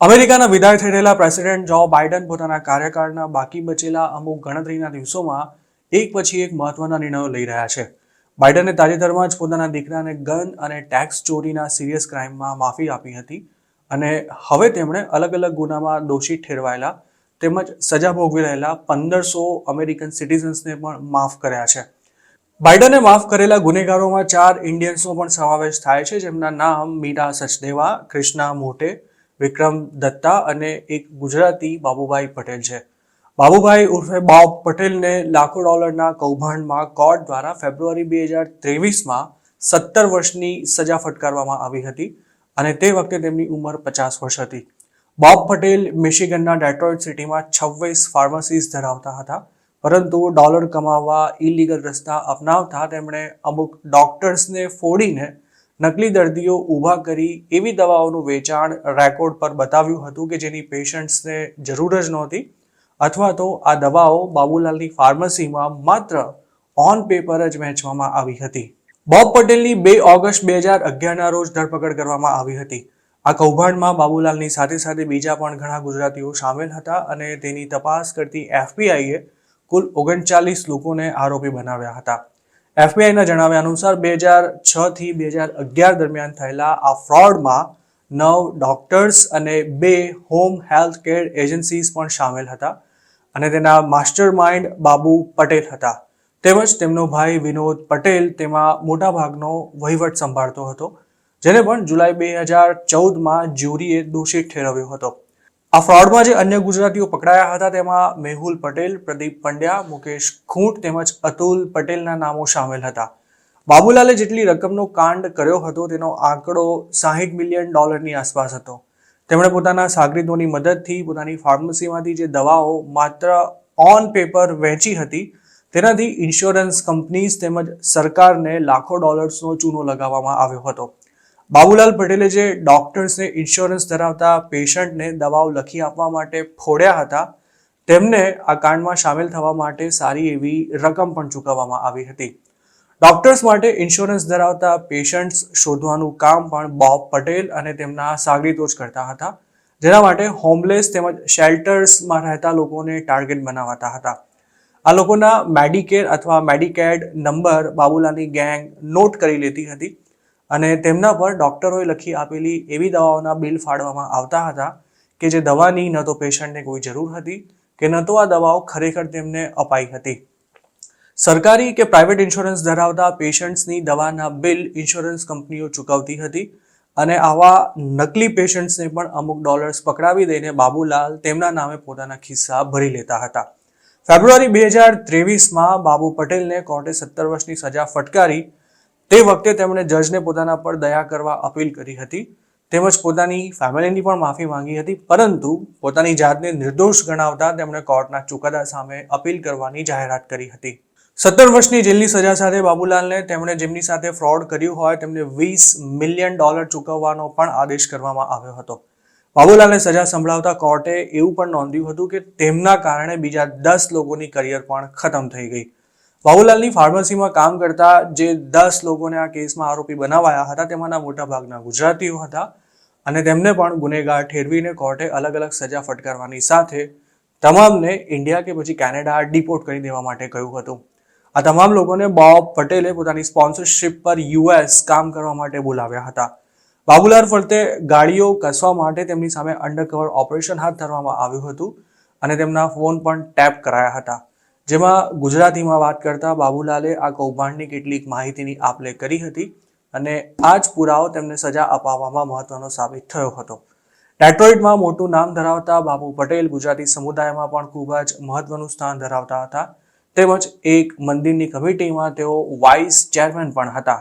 અમેરિકાના વિદાય થઈ રહેલા પ્રેસિડેન્ટ જો બાઇડન પોતાના કાર્યકાળના બાકી બચેલા અમુક ગણતરીના દિવસોમાં એક પછી એક મહત્વના નિર્ણયો લઈ રહ્યા છે. બાઇડને તાજેતરમાં જ પોતાના દીકરાને ગન અને ટેક્સ ચોરીના સિરિયસ ક્રાઇમમાં માફી આપી હતી અને હવે તેમણે અલગ અલગ ગુનામાં દોષિત ઠેરવાયેલા તેમજ સજા ભોગવી રહેલા 1500 અમેરિકન સિટીઝન્સને પણ માફ કર્યા છે. બાઇડને માફ કરેલા ગુનેગારોમાં 4 ઇન્ડિયન્સનો પણ સમાવેશ થાય છે, જેમના નામ મીરા સચદેવા, કૃષ્ણા મોટે, વિક્રમ દત્તા અને એક ગુજરાતી બાબુભાઈ પટેલ છે. બાબુભાઈ ઉર્ફે બોબ પટેલને લાખો ડોલરના કૌભાંડમાં કોર્ટ દ્વારા ફેબ્રુઆરી 2023માં 17 વર્ષની સજા ફટકારવામાં આવી હતી અને તે વખતે તેમની ઉંમર 50 વર્ષ હતી. બોબ પટેલ મિશિગનના ડેટ્રોઇટ સિટીમાં 26 ફાર્મસીઝ ધરાવતા હતા, પરંતુ ડોલર કમાવવા ઇલીગલ રસ્તા અપનાવતા તેમણે અમુક ડોક્ટર્સને ફોડીને નકલી દર્દીઓ ઊભા કરી એવી દવાઓનું વેચાણ રેકોર્ડ પર બતાવ્યું હતું કે જેની પેશન્ટ્સને જરૂર જ નહોતી, અથવા તો આ દવાઓ બાબુલાલની ફાર્મસીમાં માત્ર ઓન પેપર જ વહેંચવામાં આવી હતી. બોબ પટેલની 2 ઓગસ્ટ 2011ના રોજ ધરપકડ કરવામાં આવી હતી. આ કૌભાંડમાં બાબુલાલની સાથે સાથે બીજા પણ ઘણા ગુજરાતીઓ સામેલ હતા અને તેની તપાસ કરતી એફબીઆઈએ કુલ 39 લોકોને આરોપી બનાવ્યા હતા. એફબીઆઈના જણાવ્યા અનુસાર 2006 થી 2011 દરમિયાન થયેલા આ ફ્રોડમાં 9 ડોક્ટર્સ અને 2 હોમ હેલ્થ કેર એજન્સીઝ પણ સામેલ હતા અને તેના માસ્ટર માઇન્ડ બાબુ પટેલ હતા. તેમજ તેમનો ભાઈ વિનોદ પટેલ તેમાં મોટાભાગનો વહીવટ સંભાળતો હતો, જેને પણ જુલાઈ 2014માં જ્યુરીએ દોષિત ઠેરવ્યો હતો. આ ફ્રોડમાં જે અન્ય ગુજરાતીઓ પકડાયા હતા તેમાં મેહુલ પટેલ, પ્રદીપ પંડ્યા, મુકેશ ખૂંટ તેમજ અતુલ પટેલના નામો સામેલ હતા. બાબુલાલે જેટલી રકમનો કાંડ કર્યો હતો તેનો આંકડો $60 મિલિયન આસપાસ હતો. તેમણે પોતાના સાગરીતોની મદદથી પોતાની ફાર્મસીમાંથી જે દવાઓ માત્ર ઓન પેપર વેચી હતી તેનાથી ઇન્સ્યોરન્સ કંપનીઝ તેમજ સરકારને લાખો ડોલર્સનો ચૂનો લગાવવામાં આવ્યો હતો. બાબુલાલ પટેલે જે ડોક્ટર્સને ઇન્સ્યોરન્સ ધરાવતા પેશન્ટને દવાઓ લખી આપવા માટે ફોડ્યા હતા તેમને આ કાંડમાં સામેલ થવા માટે સારી એવી રકમ પણ ચૂકવવામાં આવી હતી. ડોક્ટર્સ માટે ઇન્સ્યોરન્સ ધરાવતા પેશન્ટ્સ શોધવાનું કામ પણ બોબ પટેલ અને તેમના સાગરીતો જ કરતા હતા, જેના માટે હોમલેસ તેમજ શેલ્ટર્સમાં રહેતા લોકોને ટાર્ગેટ બનાવાતા હતા. આ લોકોના મેડિકેર અથવા મેડિકેડ નંબર બાબુલાલની ગેંગ નોટ કરી લેતી હતી અને તેમના પર ડોક્ટરોએ લખી આપેલી એવી દવાઓના બિલ ફાડવામાં આવતા હતા કે જે દવાની ન તો પેશન્ટને કોઈ જરૂર હતી કે ન તો આ દવાઓ ખરેખર તેમને અપાઈ હતી. સરકારી કે પ્રાઇવેટ ઇન્સ્યોરન્સ ધરાવતા પેશન્ટ્સની દવાના બિલ ઇન્સ્યોરન્સ કંપનીઓ ચૂકવતી હતી અને આવા નકલી પેશન્ટ્સને પણ અમુક ડોલર્સ પકડાવી દઈને બાબુલાલ તેમના નામે પોતાના ખિસ્સા ભરી લેતા હતા. ફેબ્રુઆરી 2023માં બાબુ પટેલને કોર્ટે 17 વર્ષની સજા ફટકારી. તે વખતે તેમણે જજને પોતાના પર દયા કરવા અપીલ કરી હતી તેમજ પોતાની ફેમિલીની પણ માફી માંગી હતી, પરંતુ પોતાની જાતને નિર્દોષ ગણાવતા તેમણે કોર્ટના ચુકાદા સામે અપીલ કરવાની જાહેરાત કરી હતી. 17 વર્ષની જેલની સજા સાથે બાબુલાલને તેમણે જેમની સાથે ફ્રોડ કર્યું હોય તેમને $20 મિલિયન ચૂકવવાનો પણ આદેશ કરવામાં આવ્યો હતો. બાબુલાલને સજા સંભળાવતા કોર્ટે એવું પણ નોંધ્યું હતું કે તેમના કારણે બીજા 10 લોકોની કરિયર પણ ખતમ થઈ ગઈ. બાબુલાલની ફાર્મસીમાં કામ કરતા જે 10 લોકોને આ કેસમાં આરોપી બનાવાયા હતા તેમાંના મોટાભાગના ગુજરાતીઓ હતા અને તેમને પણ ગુનેગાર ઠેરવીને કોર્ટે અલગ અલગ સજા ફટકારવાની સાથે તમામને ઇન્ડિયા કે પછી કેનેડા ડિપોર્ટ કરી દેવા માટે કહ્યું હતું. આ તમામ લોકોને બોબ પટેલે પોતાની સ્પોન્સરશિપ પર US કામ કરવા માટે બોલાવ્યા હતા. બાબુલાલ ફરતે ગાડીઓ કસવા માટે તેમની સામે અંડરકવર ઓપરેશન હાથ ધરવામાં આવ્યું હતું અને તેમના ફોન પણ ટેપ કરાયા હતા, જેમાં ગુજરાતીમાં વાત કરતા બાબુલાલે આ કૌભાંડની કેટલીક માહિતીની આપ-લે કરી હતી અને આ જ પુરાવો તેમને સજા અપાવવામાં મહત્વનો સાબિત થયો હતો. ડેટ્રોઇટમાં મોટું નામ ધરાવતા બાબુ પટેલ ગુજરાતી સમુદાયમાં પણ ખૂબ જ મહત્વનું સ્થાન ધરાવતા હતા તેમજ એક મંદિરની કમિટીમાં તેઓ વાઇસ ચેરમેન પણ હતા.